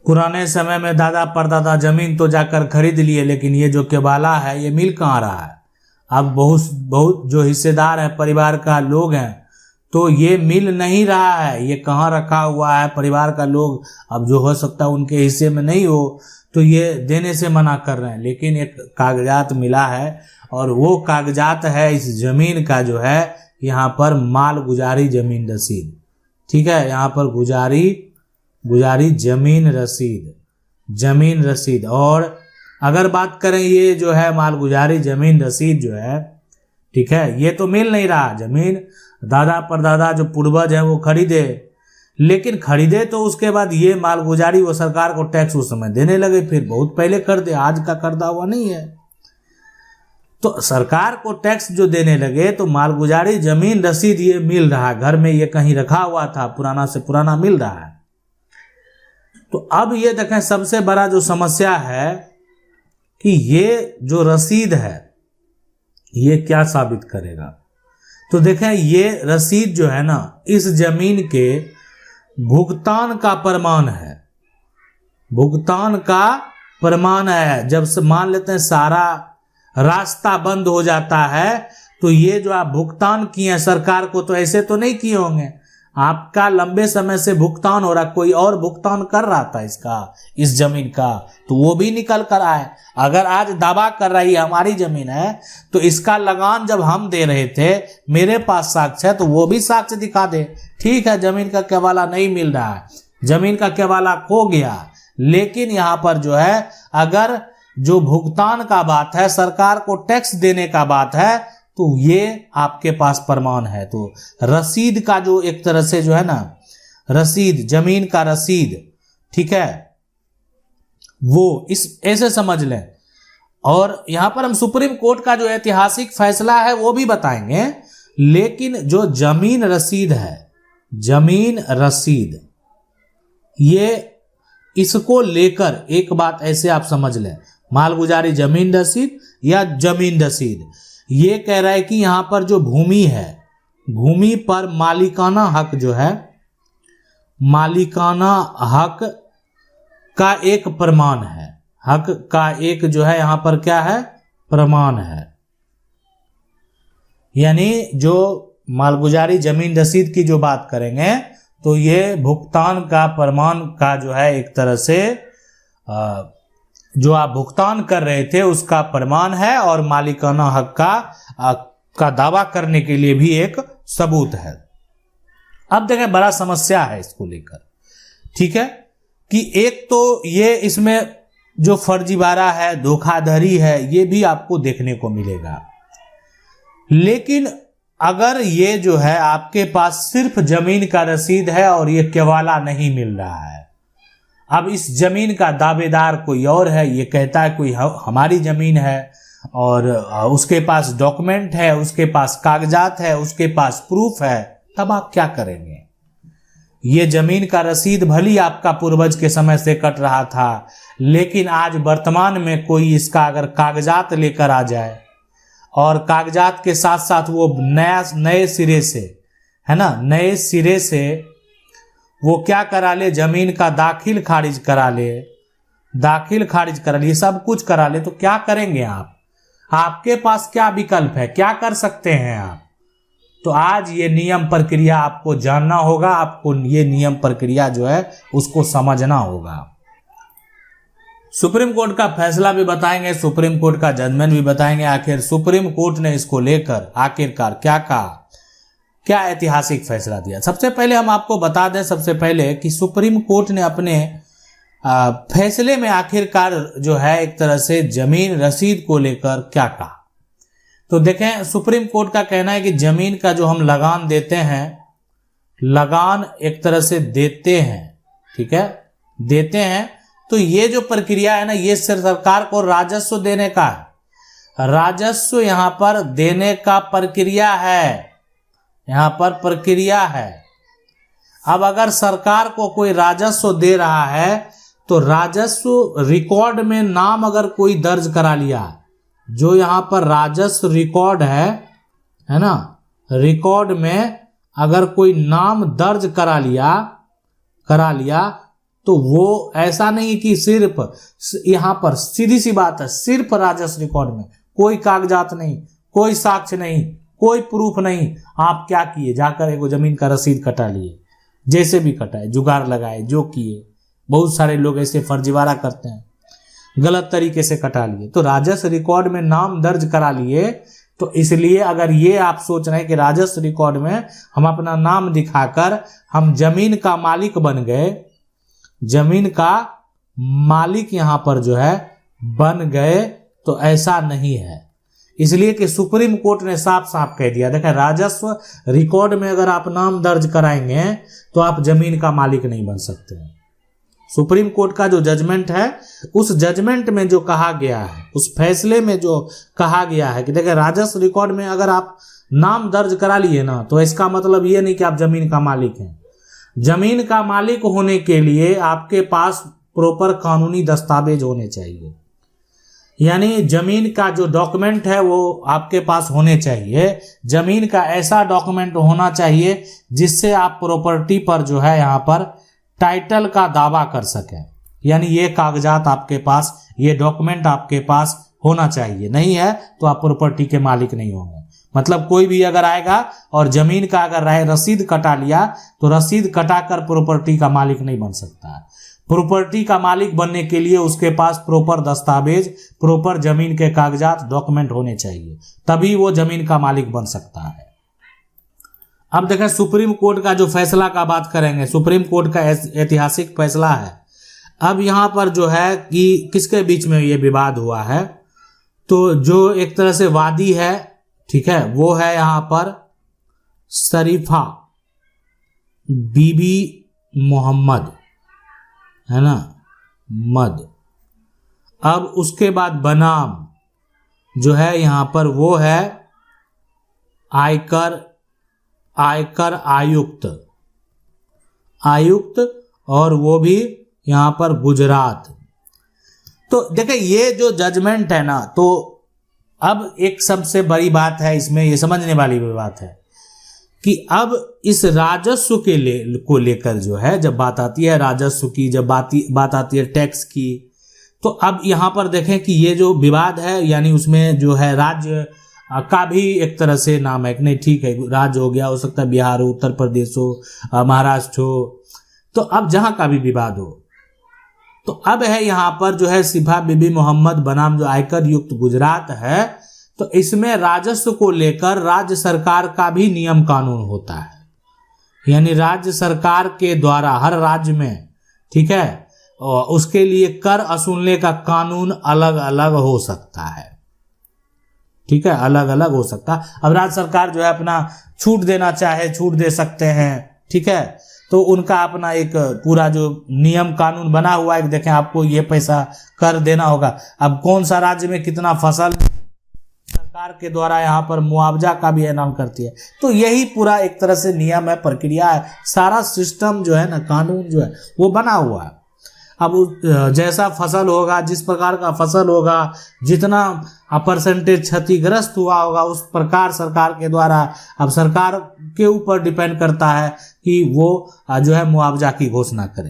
पुराने समय में दादा परदादा जमीन तो जाकर खरीद लिए, लेकिन ये जो केवाला है ये मिल कहाँ रहा है। अब बहुत जो हिस्सेदार है परिवार का लोग हैं, तो ये मिल नहीं रहा है, ये कहाँ रखा हुआ है। परिवार का लोग अब जो हो सकता है उनके हिस्से में नहीं हो, तो ये देने से मना कर रहे हैं। लेकिन एक कागजात मिला है, और वो कागजात है इस जमीन का जो है यहाँ पर मालगुजारी जमीन रसीद। ठीक है, यहाँ पर गुजारी जमीन रसीद। और अगर बात करें ये जो है मालगुजारी जमीन रसीद जो है, ठीक है, ये तो मिल नहीं रहा। जमीन दादा परदादा जो पूर्वज है वो खरीदे, लेकिन खरीदे तो उसके बाद ये मालगुजारी वो सरकार को टैक्स उस समय देने लगे, फिर बहुत पहले कर दे, आज का करदा हुआ नहीं है। तो सरकार को टैक्स जो देने लगे तो मालगुजारी जमीन रसीद ये मिल रहा है, घर में ये कहीं रखा हुआ था, पुराना से पुराना मिल रहा है। तो अब ये देखें सबसे बड़ा जो समस्या है कि ये जो रसीद है ये क्या साबित करेगा। तो देखें ये रसीद जो है ना इस जमीन के भुगतान का प्रमाण है। जब से मान लेते हैं सारा रास्ता बंद हो जाता है, तो ये जो आप भुगतान किए हैं सरकार को, तो ऐसे तो नहीं किए होंगे, आपका लंबे समय से भुगतान हो रहा, कोई और भुगतान कर रहा था इस जमीन का, तो वो भी निकल कर आए। अगर आज दावा कर रही है हमारी जमीन है, तो इसका लगान जब हम दे रहे थे मेरे पास साक्ष्य है, तो वो भी साक्ष्य दिखा दे। ठीक है, जमीन का केवाला नहीं मिल रहा है, जमीन का केवाला खो गया, लेकिन यहाँ पर जो है अगर जो भुगतान का बात है, सरकार को टैक्स देने का बात है, तो ये आपके पास प्रमाण है। तो रसीद का जो एक तरह से जो है ना रसीद, जमीन का रसीद, ठीक है, वो इस ऐसे समझ लें। और यहां पर हम सुप्रीम कोर्ट का जो ऐतिहासिक फैसला है वो भी बताएंगे, लेकिन जो जमीन रसीद है, जमीन रसीद, ये इसको लेकर एक बात ऐसे आप समझ लें, मालगुजारी जमीन रसीद या जमीन रसीद, ये कह रहा है कि यहां पर जो भूमि है, भूमि पर मालिकाना हक जो है, मालिकाना हक का एक प्रमाण है, हक का एक जो है यहां पर क्या है, प्रमाण है। यानी जो मालगुजारी जमीन रसीद की जो बात करेंगे, तो ये भुगतान का प्रमाण का जो है एक तरह से जो आप भुगतान कर रहे थे उसका प्रमाण है, और मालिकाना हक का दावा करने के लिए भी एक सबूत है। अब देखें बड़ा समस्या है इसको लेकर, ठीक है, कि एक तो ये इसमें जो फर्जीवाड़ा है, धोखाधड़ी है, ये भी आपको देखने को मिलेगा। लेकिन अगर ये जो है आपके पास सिर्फ जमीन का रसीद है और ये केवाला नहीं मिल रहा है, अब इस जमीन का दावेदार कोई और है, ये कहता है कोई हमारी जमीन है, और उसके पास डॉक्यूमेंट है, उसके पास कागजात है, उसके पास प्रूफ है, तब आप क्या करेंगे। ये जमीन का रसीद भली आपका पूर्वज के समय से कट रहा था, लेकिन आज वर्तमान में कोई इसका अगर कागजात लेकर आ जाए, और कागजात के साथ साथ वो नए सिरे से, है ना, नए सिरे से वो क्या करा ले, जमीन का दाखिल खारिज करा ले, सब कुछ करा ले, तो क्या करेंगे आप। आपके पास क्या विकल्प है, क्या कर सकते हैं आप। तो आज ये नियम प्रक्रिया आपको जानना होगा, आपको ये नियम प्रक्रिया जो है उसको समझना होगा। सुप्रीम कोर्ट का फैसला भी बताएंगे, सुप्रीम कोर्ट का जजमेंट भी बताएंगे, आखिर सुप्रीम कोर्ट ने इसको लेकर आखिरकार क्या कहा, क्या ऐतिहासिक फैसला दिया। सबसे पहले हम आपको बता दें सबसे पहले कि सुप्रीम कोर्ट ने अपने फैसले में आखिरकार जो है एक तरह से जमीन रसीद को लेकर क्या कहा। तो देखें सुप्रीम कोर्ट का कहना है कि जमीन का जो हम लगान देते हैं, लगान एक तरह से देते हैं, ठीक है, देते हैं, तो ये जो प्रक्रिया है ना, ये सिर्फ सरकार को राजस्व देने का है, राजस्व यहां पर देने का प्रक्रिया है, यहां पर प्रक्रिया है। अब अगर सरकार को कोई राजस्व दे रहा है, तो राजस्व रिकॉर्ड में नाम अगर कोई दर्ज करा लिया, जो यहां पर राजस्व रिकॉर्ड है ना, रिकॉर्ड में अगर कोई नाम दर्ज करा लिया तो वो ऐसा नहीं कि सिर्फ यहाँ पर सीधी सी बात है, सिर्फ राजस्व रिकॉर्ड में कोई कागजात नहीं, कोई साक्ष्य नहीं, कोई प्रूफ नहीं, आप क्या किए, जाकर एक जमीन का रसीद कटा लिए, जैसे भी कटाए, जुगाड़ लगाए, जो किए। बहुत सारे लोग ऐसे फर्जीवाड़ा करते हैं, गलत तरीके से कटा लिए, तो राजस्व रिकॉर्ड में नाम दर्ज करा लिए। तो इसलिए अगर ये आप सोच रहे हैं कि राजस्व रिकॉर्ड में हम अपना नाम दिखाकर हम जमीन का मालिक बन गए, जमीन का मालिक यहां पर जो है बन गए, तो ऐसा नहीं है। इसलिए कि सुप्रीम कोर्ट ने साफ साफ कह दिया, देखा राजस्व रिकॉर्ड में अगर आप नाम दर्ज कराएंगे तो आप जमीन का मालिक नहीं बन सकते हैं। सुप्रीम कोर्ट का जो जजमेंट है, उस जजमेंट में जो कहा गया है, उस फैसले में जो कहा गया है कि देखिए राजस्व रिकॉर्ड में अगर आप नाम दर्ज करा लिए ना, तो इसका मतलब ये नहीं कि आप जमीन का मालिक हैं। जमीन का मालिक होने के लिए आपके पास प्रॉपर कानूनी दस्तावेज होने चाहिए, यानी जमीन का जो डॉक्यूमेंट है वो आपके पास होने चाहिए। जमीन का ऐसा डॉक्यूमेंट होना चाहिए जिससे आप प्रॉपर्टी पर जो है यहाँ पर टाइटल का दावा कर सकें, यानी ये कागजात आपके पास, ये डॉक्यूमेंट आपके पास होना चाहिए। नहीं है तो आप प्रॉपर्टी के मालिक नहीं होंगे। मतलब कोई भी अगर आएगा और जमीन का अगर रसीद कटा लिया, तो रसीद कटाकर प्रॉपर्टी का मालिक नहीं बन सकता है। प्रॉपर्टी का मालिक बनने के लिए उसके पास प्रॉपर दस्तावेज, प्रॉपर जमीन के कागजात, डॉक्यूमेंट होने चाहिए, तभी वो जमीन का मालिक बन सकता है। अब देखें सुप्रीम कोर्ट का जो फैसला का बात करेंगे, सुप्रीम कोर्ट का ऐतिहासिक फैसला है। अब यहाँ पर जो है कि किसके बीच में ये विवाद हुआ है, तो जो एक तरह से वादी है, ठीक है, वो है यहाँ पर शरीफा बीबी मोहम्मद, है ना, मद। अब उसके बाद बनाम जो है यहाँ पर वो है आयकर आयुक्त, और वो भी यहाँ पर गुजरात। तो देखिए ये जो जजमेंट है ना, तो अब एक सबसे बड़ी बात है इसमें, ये समझने वाली बात है कि अब इस राजस्व को लेकर जो है, जब बात आती है राजस्व की, जब बात आती है टैक्स की, तो अब यहाँ पर देखें कि ये जो विवाद है, यानी उसमें जो है राज्य का भी एक तरह से नाम है कि नहीं, ठीक है राज्य हो गया, हो सकता है बिहार हो, उत्तर प्रदेश हो, महाराष्ट्र हो, तो अब जहां का भी विवाद हो, तो अब है यहाँ पर जो है शरीफा बीबी मोहम्मद बनाम जो आयकर युक्त गुजरात है, तो इसमें राजस्व को लेकर राज्य सरकार का भी नियम कानून होता है, यानी राज्य सरकार के द्वारा हर राज्य में, ठीक है, उसके लिए कर वसूलने का कानून अलग अलग हो सकता है, ठीक है, अलग अलग हो सकता है। अब राज्य सरकार जो है अपना छूट देना चाहे छूट दे सकते हैं, ठीक है, तो उनका अपना एक पूरा जो नियम कानून बना हुआ है कि देखें आपको ये पैसा कर देना होगा। अब कौन सा राज्य में कितना फसल सरकार के द्वारा यहाँ पर मुआवजा का भी ऐलान करती है, तो यही पूरा एक तरह से नियम है, प्रक्रिया है, सारा सिस्टम जो है ना, कानून जो है वो बना हुआ है। अब जैसा फसल होगा, जिस प्रकार का फसल होगा, जितना परसेंटेज क्षतिग्रस्त हुआ होगा, उस प्रकार सरकार के द्वारा, अब सरकार के ऊपर डिपेंड करता है कि वो जो है मुआवजा की घोषणा करे।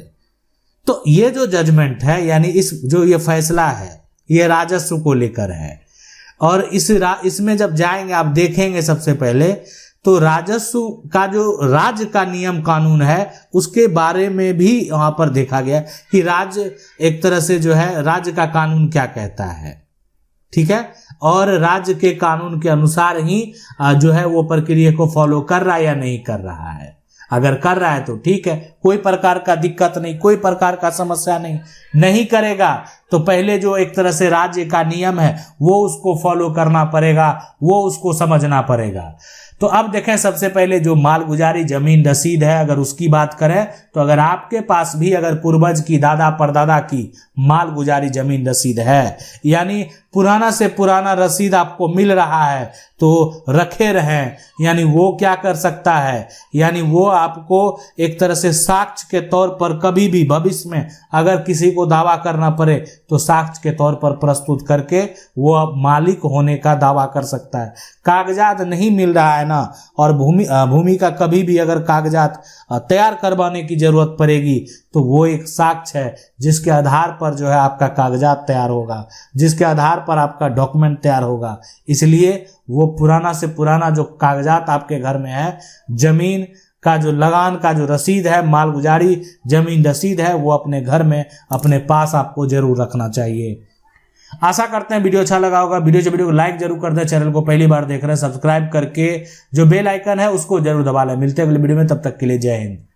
तो ये जो जजमेंट है, यानी जो ये फैसला है, ये राजस्व को लेकर है, और इसमें जब जाएंगे आप देखेंगे सबसे पहले तो राजस्व का जो राज्य का नियम कानून है उसके बारे में भी वहां पर देखा गया कि राज्य एक तरह से जो है राज्य का कानून क्या कहता है, ठीक है, और राज्य के कानून के अनुसार ही जो है वो प्रक्रिया को फॉलो कर रहा है या नहीं कर रहा है। अगर कर रहा है तो ठीक है, कोई प्रकार का दिक्कत नहीं, कोई प्रकार का समस्या नहीं करेगा तो पहले जो एक तरह से राज्य का नियम है वो उसको फॉलो करना पड़ेगा, वो उसको समझना पड़ेगा। तो अब देखें सबसे पहले जो मालगुजारी जमीन रसीद है, अगर उसकी बात करें तो अगर आपके पास भी अगर पूर्वज की, दादा परदादा की मालगुजारी जमीन रसीद है, यानी पुराना से पुराना रसीद आपको मिल रहा है, तो रखे रहें, यानी वो क्या कर सकता है, यानी वो आपको एक तरह से साक्ष्य के तौर पर कभी भी भविष्य में अगर किसी को दावा करना पड़े तो साक्ष्य के तौर पर प्रस्तुत करके वो अब मालिक होने का दावा कर सकता है। कागजात नहीं मिल रहा है ना, और भूमि का कभी भी अगर कागजात तैयार करवाने की जरूरत पड़ेगी तो वो एक साक्ष्य है जिसके आधार पर जो है आपका कागजात तैयार होगा, जिसके आधार पर आपका डॉक्यूमेंट तैयार होगा। इसलिए वो पुराना से पुराना जो कागजात आपके घर में है, जमीन का जो लगान का जो रसीद है, मालगुजारी जमीन रसीद है, वो अपने घर में अपने पास आपको जरूर रखना चाहिए। आशा करते हैं वीडियो अच्छा लगा होगा। वीडियो को लाइक जरूर कर दें। चैनल को पहली बार देख रहे हैं सब्सक्राइब करके जो बेल आइकन है उसको जरूर दबा लें। मिलते हैं अगले वीडियो में, तब तक के लिए जय हिंद।